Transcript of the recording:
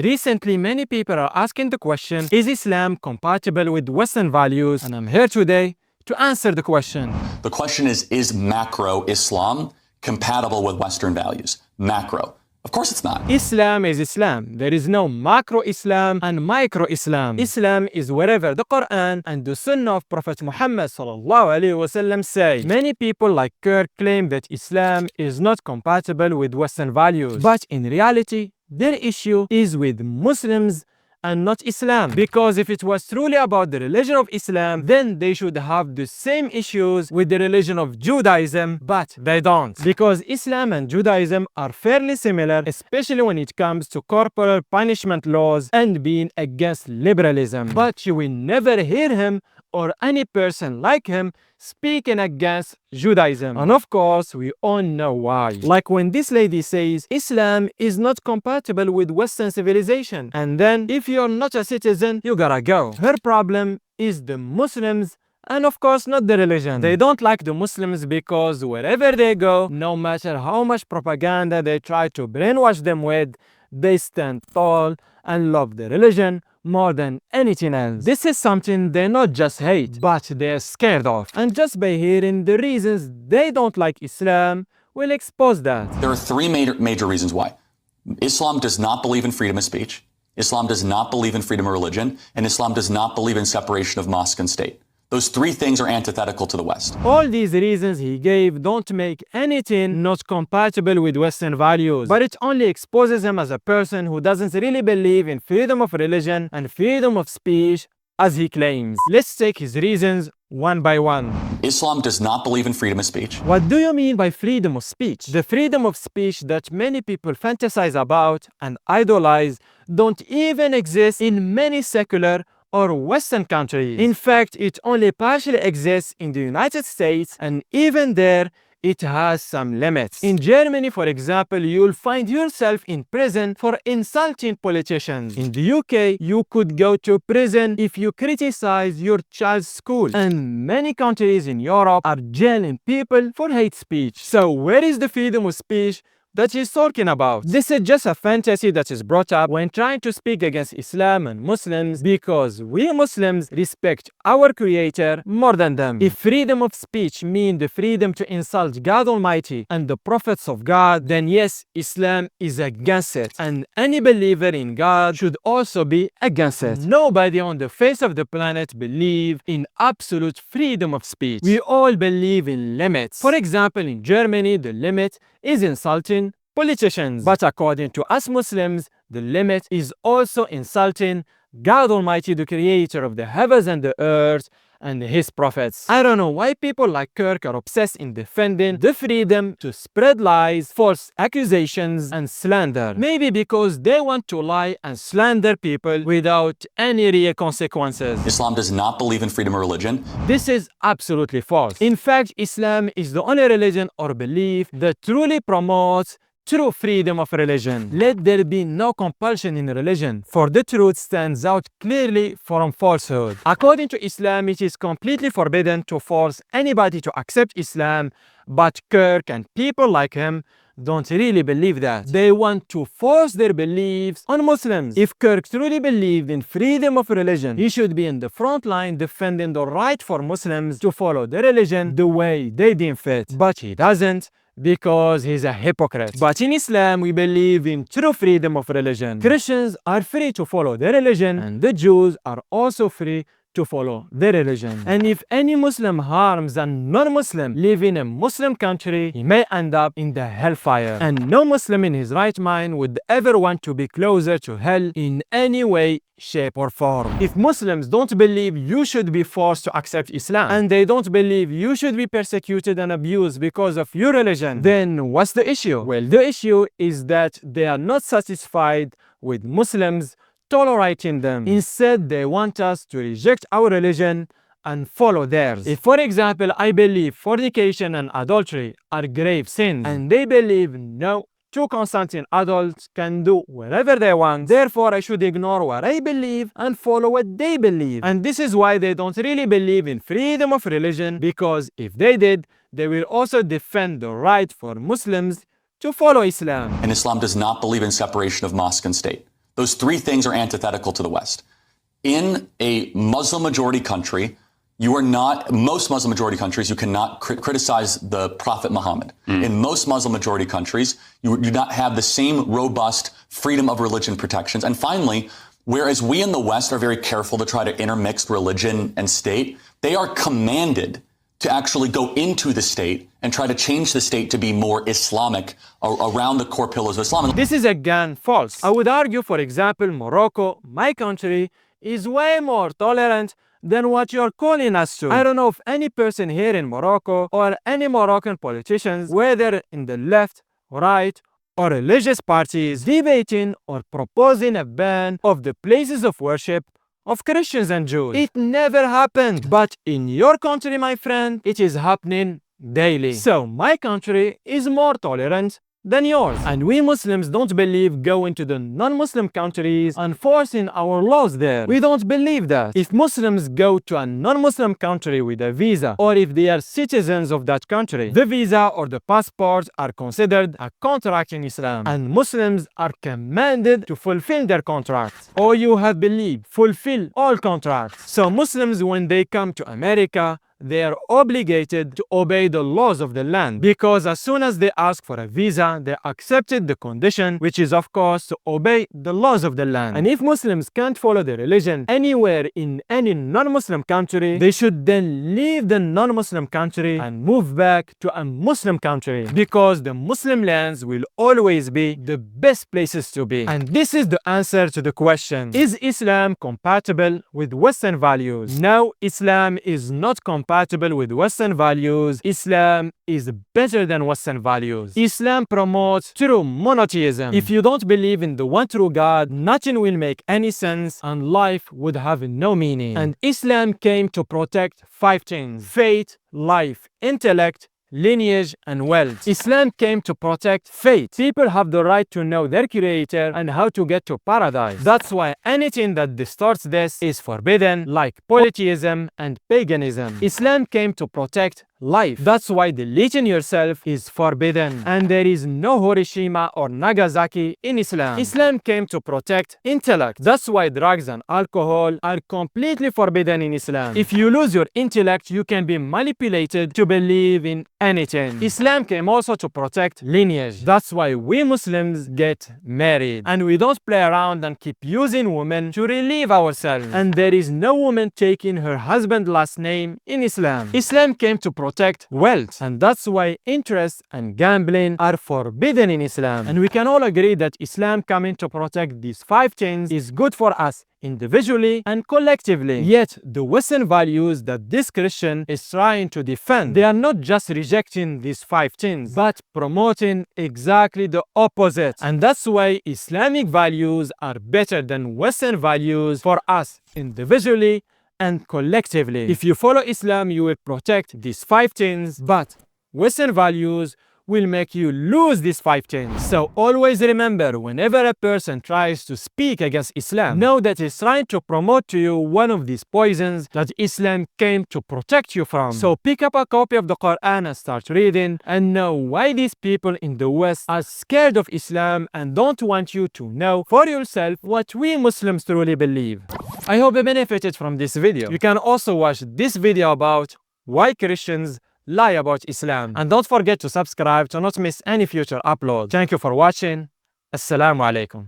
Recently, many people are asking the question, is Islam compatible with Western values? And I'm here today to answer the question. The question is macro Islam compatible with Western values? Macro. Of course it's not. Islam is Islam. There is no macro Islam and micro Islam. Islam is wherever the Quran and the Sunnah of Prophet Muhammad ﷺ say. Many people like Kirk claim that Islam is not compatible with Western values. But in reality, their issue is with Muslims and not Islam. Because if it was truly about the religion of Islam, then they should have the same issues with the religion of Judaism, but they don't. Because Islam and Judaism are fairly similar, especially when it comes to corporal punishment laws and being against liberalism. But you will never hear him or any person like him speaking against Judaism. And of course, we all know why. Like when this lady says, Islam is not compatible with Western civilization. And then, if you're not a citizen, you gotta go. Her problem is the Muslims and of course not the religion. They don't like the Muslims because wherever they go, no matter how much propaganda they try to brainwash them with, they stand tall and love the religion more than anything else. This is something they not just hate, but they're scared of. And just by hearing the reasons they don't like Islam, we'll expose that. There are three major reasons why. Islam does not believe in freedom of speech, Islam does not believe in freedom of religion, and Islam does not believe in separation of mosque and state. Those three things are antithetical to the West. All these reasons he gave don't make anything not compatible with Western values, but it only exposes him as a person who doesn't really believe in freedom of religion and freedom of speech as he claims. Let's take his reasons one by one. Islam does not believe in freedom of speech. What do you mean by freedom of speech? The freedom of speech that many people fantasize about and idolize don't even exist in many secular or Western countries. In fact, it only partially exists in the United States, and even there, it has some limits. In Germany, for example, you'll find yourself in prison for insulting politicians. In the UK, you could go to prison if you criticize your child's school. And many countries in Europe are jailing people for hate speech. So where is the freedom of speech that he's talking about? This is just a fantasy that is brought up when trying to speak against Islam and Muslims, because we Muslims respect our Creator more than them. If freedom of speech means the freedom to insult God Almighty and the prophets of God, then yes, Islam is against it, and any believer in God should also be against it. Nobody on the face of the planet believes in absolute freedom of speech. We all believe in limits. For example, in Germany, the limit is insulting politicians. But according to us Muslims, the limit is also insulting God Almighty, the creator of the heavens and the earth, and his prophets. I don't know why people like Kirk are obsessed in defending the freedom to spread lies, false accusations, and slander. Maybe because they want to lie and slander people without any real consequences. Islam does not believe in freedom of religion. This is absolutely false. In fact, Islam is the only religion or belief that truly promotes true freedom of religion. Let there be no compulsion in religion, for the truth stands out clearly from falsehood. According to Islam, it is completely forbidden to force anybody to accept Islam, but Kirk and people like him don't really believe that. They want to force their beliefs on Muslims. If Kirk truly believed in freedom of religion, he should be in the front line defending the right for Muslims to follow the religion the way they deem fit. But he doesn't, because he's a hypocrite. But in Islam, we believe in true freedom of religion. Christians are free to follow their religion, and the Jews are also free to follow their religion. And if any Muslim harms a non-Muslim living in a Muslim country, he may end up in the hellfire. And no Muslim in his right mind would ever want to be closer to hell in any way, shape or form. If Muslims don't believe you should be forced to accept Islam, and they don't believe you should be persecuted and abused because of your religion, then what's the issue? Well, the issue is that they are not satisfied with Muslims tolerating them. Instead, they want us to reject our religion and follow theirs. If, for example, I believe fornication and adultery are grave sins, and they believe no, two consenting adults can do whatever they want, therefore I should ignore what I believe and follow what they believe. And this is why they don't really believe in freedom of religion, because if they did, they will also defend the right for Muslims to follow Islam. And Islam does not believe in separation of mosque and state. Those three things are antithetical to the West. In a Muslim majority country, most Muslim majority countries, you cannot criticize the Prophet Muhammad. In most Muslim majority countries, you do not have the same robust freedom of religion protections. And finally, whereas we in the West are very careful to try to intermix religion and state, they are commanded to actually go into the state and try to change the state to be more Islamic around the core pillars of Islam. This is again false. I would argue, for example, Morocco, my country, is way more tolerant than what you're calling us to. I don't know if any person here in Morocco or any Moroccan politicians, whether in the left, right, or religious parties, debating or proposing a ban of the places of worship of Christians and Jews. It never happened. But in your country, my friend, it is happening daily. So my country is more tolerant than yours. And we Muslims don't believe going to the non-Muslim countries and forcing our laws there. We don't believe that. If Muslims go to a non-Muslim country with a visa, or if they are citizens of that country, the visa or the passport are considered a contract in Islam, and Muslims are commanded to fulfill their contracts. Or you have believed, fulfill all contracts. So Muslims, when they come to America, they are obligated to obey the laws of the land, because as soon as they ask for a visa, they accepted the condition, which is of course to obey the laws of the land. And if Muslims can't follow their religion anywhere in any non-Muslim country, they should then leave the non-Muslim country and move back to a Muslim country, because the Muslim lands will always be the best places to be. And this is the answer to the question, is Islam compatible with Western values? No, Islam is not compatible with Western values. Islam is better than Western values. Islam promotes true monotheism. If you don't believe in the one true God, nothing will make any sense and life would have no meaning. And Islam came to protect 5 things: faith, life, intellect, lineage, and wealth. Islam came to protect faith. People have the right to know their creator and how to get to paradise. That's why anything that distorts this is forbidden, like polytheism and paganism. Islam came to protect life. That's why deleting yourself is forbidden, and there is no Hiroshima or Nagasaki in Islam. Islam came to protect intellect. That's why drugs and alcohol are completely forbidden in Islam. If you lose your intellect, you can be manipulated to believe in anything. Islam came also to protect lineage. That's why we Muslims get married, and we don't play around and keep using women to relieve ourselves. And there is no woman taking her husband's last name in Islam. Islam came to protect wealth, and that's why interest and gambling are forbidden in Islam. And we can all agree that Islam coming to protect these 5 things is good for us individually and collectively. Yet the Western values that this Christian is trying to defend, they are not just rejecting these 5 things, but promoting exactly the opposite. And that's why Islamic values are better than Western values for us individually and collectively. If you follow Islam, you will protect these 5 things, but Western values will make you lose these 5 things. So always remember, whenever a person tries to speak against Islam, know that he's trying to promote to you one of these poisons that Islam came to protect you from. So pick up a copy of the Quran and start reading, and know why these people in the West are scared of Islam and don't want you to know for yourself what we Muslims truly believe. I hope you benefited from this video. You can also watch this video about why Christians lie about Islam. And don't forget to subscribe to not miss any future upload. Thank you for watching. Assalamu alaikum.